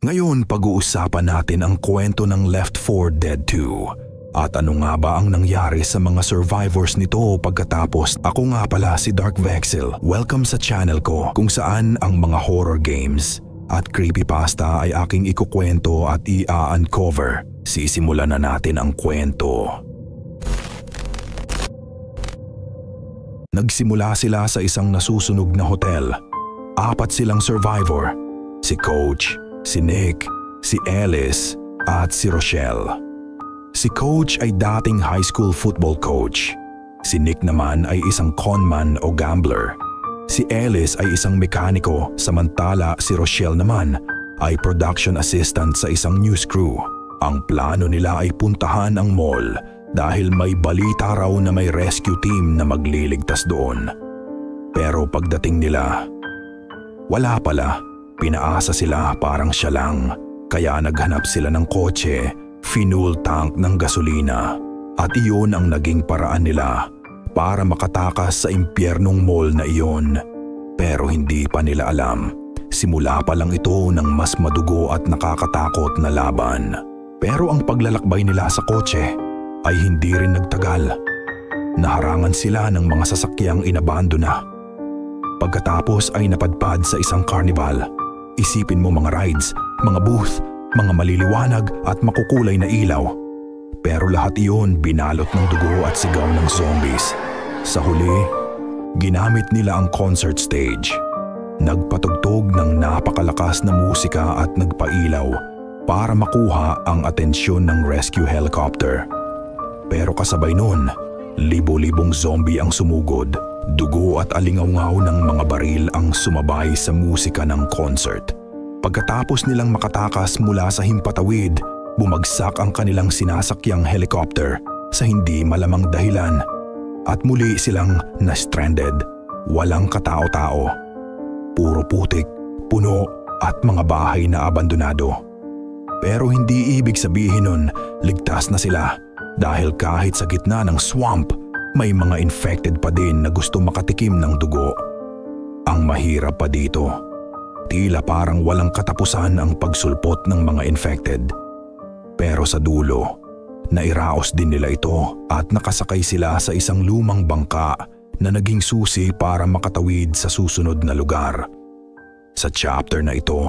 Ngayon pag-uusapan natin ang kwento ng Left 4 Dead 2 at ano nga ba ang nangyari sa mga survivors nito pagkatapos. Ako nga pala si Dark Vexel. Welcome sa channel ko kung saan ang mga horror games at creepypasta ay aking ikukwento at i-uncover. Sisimulan na natin ang kwento. Nagsimula sila sa isang nasusunog na hotel. 4 silang survivor. Si Coach, si Nick, si Ellis at si Rochelle. Si Coach ay dating high school football coach. Si Nick naman ay isang conman o gambler. Si Ellis ay isang mekaniko samantala si Rochelle naman ay production assistant sa isang news crew. Ang plano nila ay puntahan ang mall dahil may balita raw na may rescue team na magliligtas doon. Pero pagdating nila, wala pala. Pinaasa sila parang siya lang. Kaya naghanap sila ng kotse, fuel tank ng gasolina. At iyon ang naging paraan nila para makatakas sa impyernong mall na iyon. Pero hindi pa nila alam. Simula pa lang ito ng mas madugo at nakakatakot na laban. Pero ang paglalakbay nila sa kotse ay hindi rin nagtagal. Naharangan sila ng mga sasakyang inabandona. Pagkatapos ay napadpad sa isang carnival. Isipin mo mga rides, mga booth, mga maliliwanag at makukulay na ilaw. Pero lahat iyon binalot ng dugo at sigaw ng zombies. Sa huli, ginamit nila ang concert stage. Nagpatugtog ng napakalakas na musika at nagpailaw para makuha ang atensyon ng rescue helicopter. Pero kasabay nun, libo-libong zombie ang sumugod. Dugo at alingaw-ngaw ng mga baril ang sumabay sa musika ng concert. Pagkatapos nilang makatakas mula sa himpatawid, bumagsak ang kanilang sinasakyang helicopter sa hindi malamang dahilan at muli silang na-stranded. Walang katao-tao. Puro putik, puno at mga bahay na abandonado. Pero hindi ibig sabihin nun ligtas na sila. Dahil kahit sa gitna ng swamp, may mga infected pa din na gusto makatikim ng dugo. Ang mahirap pa dito, tila parang walang katapusan ang pagsulpot ng mga infected. Pero sa dulo, nairaos din nila ito at nakasakay sila sa isang lumang bangka na naging susi para makatawid sa susunod na lugar. Sa chapter na ito,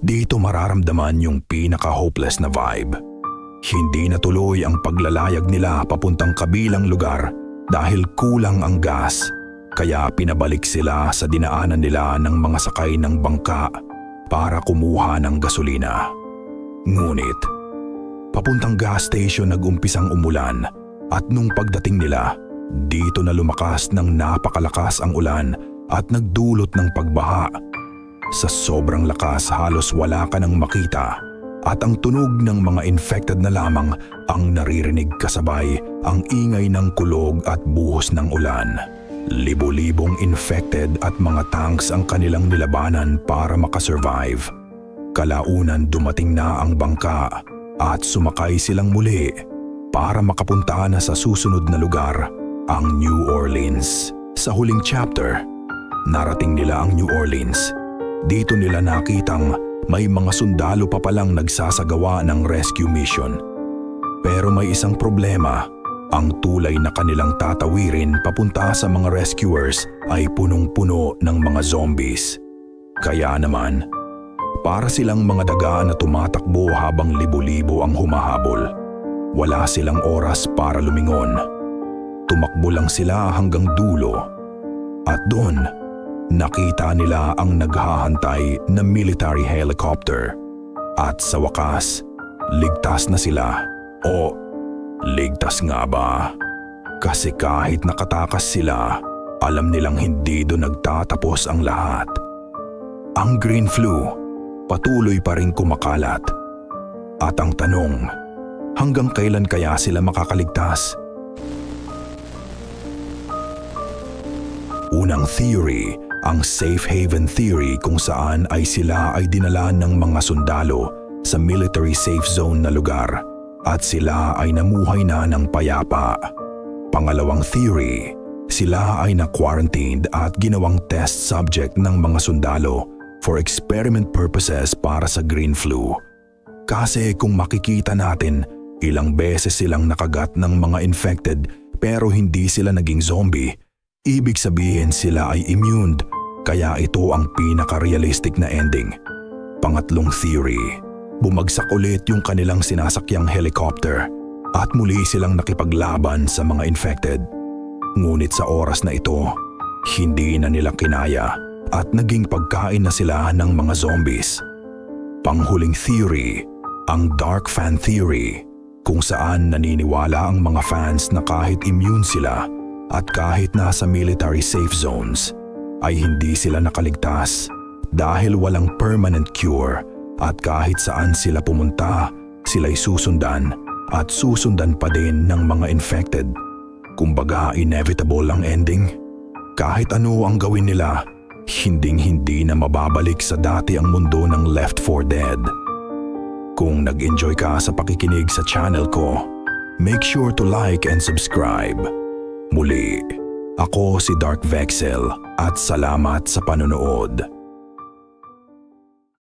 dito mararamdaman yung pinaka-hopeless na vibe. Hindi natuloy ang paglalayag nila papuntang kabilang lugar dahil kulang ang gas, kaya pinabalik sila sa dinaanan nila ng mga sakay ng bangka para kumuha ng gasolina. Ngunit, papuntang gas station nag-umpisang umulan at nung pagdating nila, dito na lumakas ng napakalakas ang ulan at nagdulot ng pagbaha. Sa sobrang lakas halos wala ka nang makita. At ang tunog ng mga infected na lamang ang naririnig kasabay ang ingay ng kulog at buhos ng ulan. Libo-libong infected at mga tanks ang kanilang nilabanan para makasurvive. Kalaunan dumating na ang bangka at sumakay silang muli para makapunta na sa susunod na lugar, ang New Orleans. Sa huling chapter, narating nila ang New Orleans. Dito nila nakitang may mga sundalo pa palang nagsasagawa ng rescue mission. Pero may isang problema, ang tulay na kanilang tatawirin papunta sa mga rescuers ay punong-puno ng mga zombies. Kaya naman, para silang mga daga na tumatakbo habang libo-libo ang humahabol. Wala silang oras para lumingon. Tumakbo lang sila hanggang dulo. At doon, nakita nila ang naghahantay na military helicopter. At sa wakas, ligtas na sila. O, ligtas nga ba? Kasi kahit nakatakas sila, alam nilang hindi doon nagtatapos ang lahat. Ang green flu, patuloy pa rin kumakalat. At ang tanong, hanggang kailan kaya sila makakaligtas? Unang theory, ang safe haven theory kung saan ay sila ay dinala ng mga sundalo sa military safe zone na lugar at sila ay namuhay na ng payapa. Pangalawang theory, sila ay na-quarantined at ginawang test subject ng mga sundalo for experiment purposes para sa green flu. Kasi kung makikita natin, ilang beses silang nakagat ng mga infected pero hindi sila naging zombie, ibig sabihin sila ay immune, kaya ito ang pinaka-realistic na ending. Pangatlong theory, bumagsak ulit yung kanilang sinasakyang helicopter at muli silang nakipaglaban sa mga infected. Ngunit sa oras na ito, hindi na nila kinaya at naging pagkain na sila ng mga zombies. Panghuling theory, ang dark fan theory, kung saan naniniwala ang mga fans na kahit immune sila at kahit nasa military safe zones, ay hindi sila nakaligtas dahil walang permanent cure at kahit saan sila pumunta, sila'y susundan at susundan pa din ng mga infected. Kumbaga inevitable ang ending. Kahit ano ang gawin nila, hinding-hindi na mababalik sa dati ang mundo ng Left 4 Dead. Kung nag-enjoy ka sa pakikinig sa channel ko, make sure to like and subscribe. Muli, ako si Dark Vexel at salamat sa panonood.